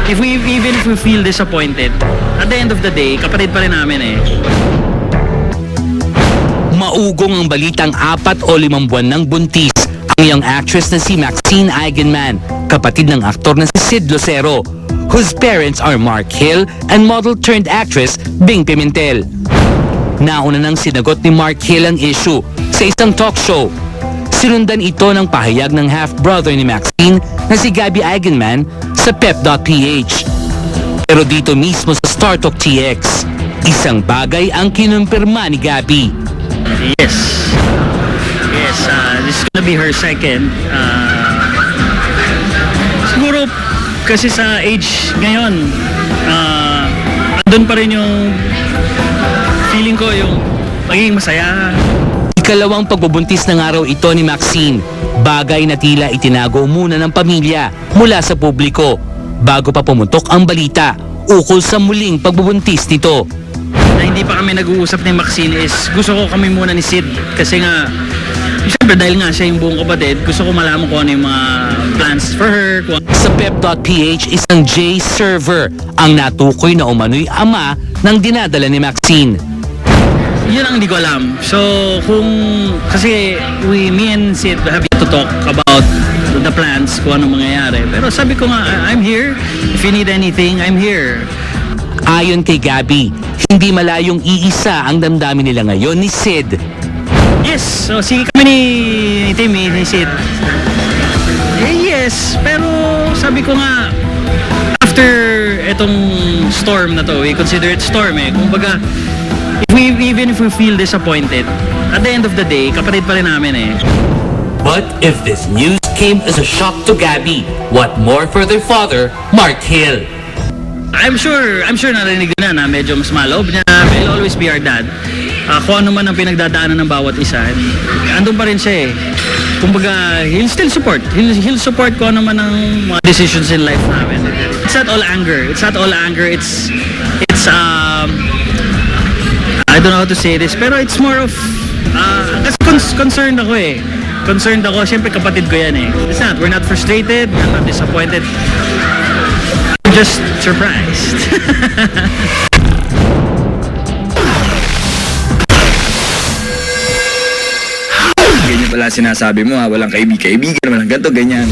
Even if we feel disappointed, at the end of the day, kapatid pa rin namin eh. Maugong ang balitang 4 o 5 buwan ng buntis ang young actress na si Maxine Eigenman, kapatid ng aktor na si Sid Lucero, whose parents are Mark Hill and model-turned-actress Bing Pimentel. Nauna nang sinagot ni Mark Hill ang issue sa isang talk show. Sinundan ito ng pahayag ng half-brother ni Maxine na si Gabby Eigenman sa Pep.ph. Pero dito mismo sa StarTalk TX, isang bagay ang kinumpirma ni Gabby. Yes, this is gonna be her second. Siguro kasi sa age ngayon, andun pa rin yung feeling ko, yung magiging masaya. Ikalawang pagbubuntis ng araw ito ni Maxine, bagay na tila itinago muna ng pamilya mula sa publiko bago pa pumutok ang balita ukol sa muling pagbubuntis nito. Na hindi pa kami nag-uusap ni Maxine is gusto ko kami muna ni Sid kasi nga siyempre dahil nga siya yung buong kapatid, gusto ko malaman kung ano yung mga plans for her. Sa Pep.ph, isang J server ang natukoy na umano'y ama ng dinadala ni Maxine. Yun ang hindi ko alam. So, kasi me and Sid have yet to talk about the plans, kung anong mangyayari. Pero sabi ko nga, I'm here. If you need anything, I'm here. Ayon kay Gabby, hindi malayong iisa ang damdamin nila ngayon ni Sid. Yes, so sige kami ni Timmy, ni Sid. Yes, pero sabi ko nga, after etong storm na to, we consider it storm eh. Kumbaga, even if we feel disappointed, at the end of the day, kapatid pa rin namin eh. But if this news came as a shock to Gabby, what more for their father, Mark Hill? I'm sure narinig na medyo mas maloob niya. Will always be our dad. Kung ano man ang pinagdadaanan ng bawat isa, andun pa rin siya eh. Kumbaga, he'll still support. He'll support kung ano man ang mga decisions in life namin. It's not all anger. It's I don't know how to say this, pero it's more of kasi concerned ako eh. Concerned ako, syempre kapatid ko yan eh. We're not frustrated, we're not disappointed. I'm just surprised. Ganyan pala sinasabi mo ha, walang kaibigan, walang ganito, ganyan.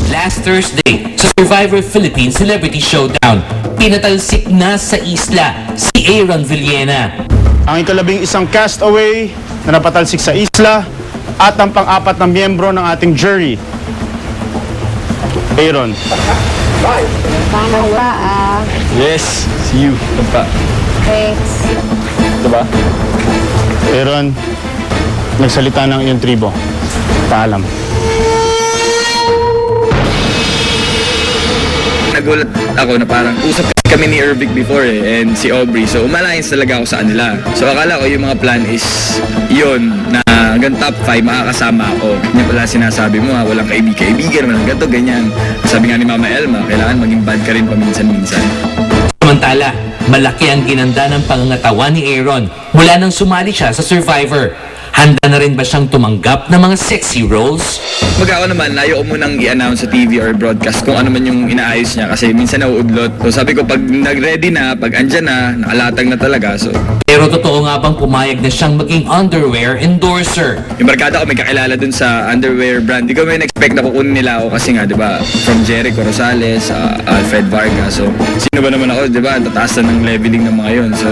Last Thursday, sa Survivor Philippines Celebrity Showdown, pinatalsik na sa isla si Aaron Villena. Ang ika-11 castaway na napatalsik sa isla at ang pang-4 na miyembro ng ating jury. Aaron. Pangalawa, Yes, see you. Tampa. thanks. Diba? Aaron, nagsalita ng iyong tribo. Paalam. Nagulat ako na parang usap kami ni Ervic before eh, and si Aubrey. So umalliance talaga ako sa kanila. So akala ko yung mga plan is yun, na hanggang top 5 makakasama ako. Hindi pala sinasabi mo ha, walang kaibigan, walang ganito, ganyan. Sabi nga ni Mama Elma, kailangan maging bad ka rin paminsan-minsan. Samantala, malaki ang ginanda ng pangangatawan ni Aaron mula nang sumali siya sa Survivor. Handa na rin ba siyang tumanggap ng mga sexy roles? Ako naman, ayoko munang i-announce sa TV or broadcast kung ano man yung inaayos niya kasi minsan nauudlot. So sabi ko, pag nag-ready na, pag andyan na, nakalatag na talaga. So, Pero totoo nga bang pumayag na siyang maging underwear endorser? yung barkada ko may kakilala dun sa underwear brand. Di ko may expect na kukunin nila ako kasi nga, di ba, from Jericho Rosales, Alfred Vargas. So, sino ba naman ako, di ba, tataas na ng leveling ng mga yun. So,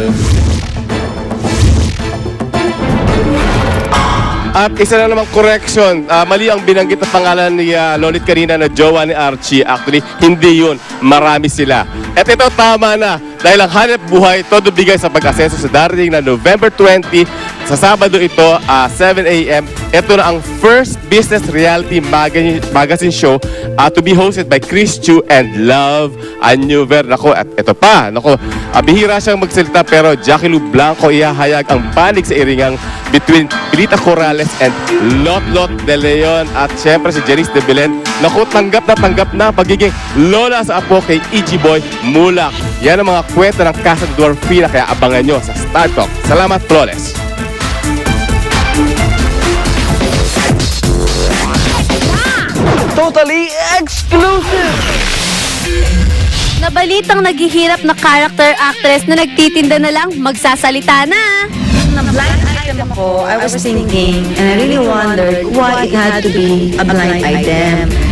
At isa na namang correction, mali ang binanggit na pangalan ni Lolit kanina na jowa ni Archie. Actually, hindi yun. Marami sila. At ito tama na dahil ang hanap buhay todo bigay sa pag-asenso sa darating na November 20 sa Sabado ito, 7 a.m. Ito na ang first business reality magazine show to be hosted by Chris Chu and Love Anuver. Nako, at ito pa, nako, bihira siyang magsalita pero Jackie Lou Blanco ihahayag ang panig sa iringang between Pilita Corrales and Lot de Leon at syempre si Janice de Belen. Naku, tanggap na pagiging lola sa apo kay E.G. Boy Mulak. Yan ang mga kwento ng Casa Dwarfina kaya abangan nyo sa Star Talk. Salamat, Flores. Totally exclusive! Nabalitang naghihirap na character actress na nagtitinda na lang, magsasalita na. Na blind item ako, I was thinking, and I really wondered why it had to be a blind item.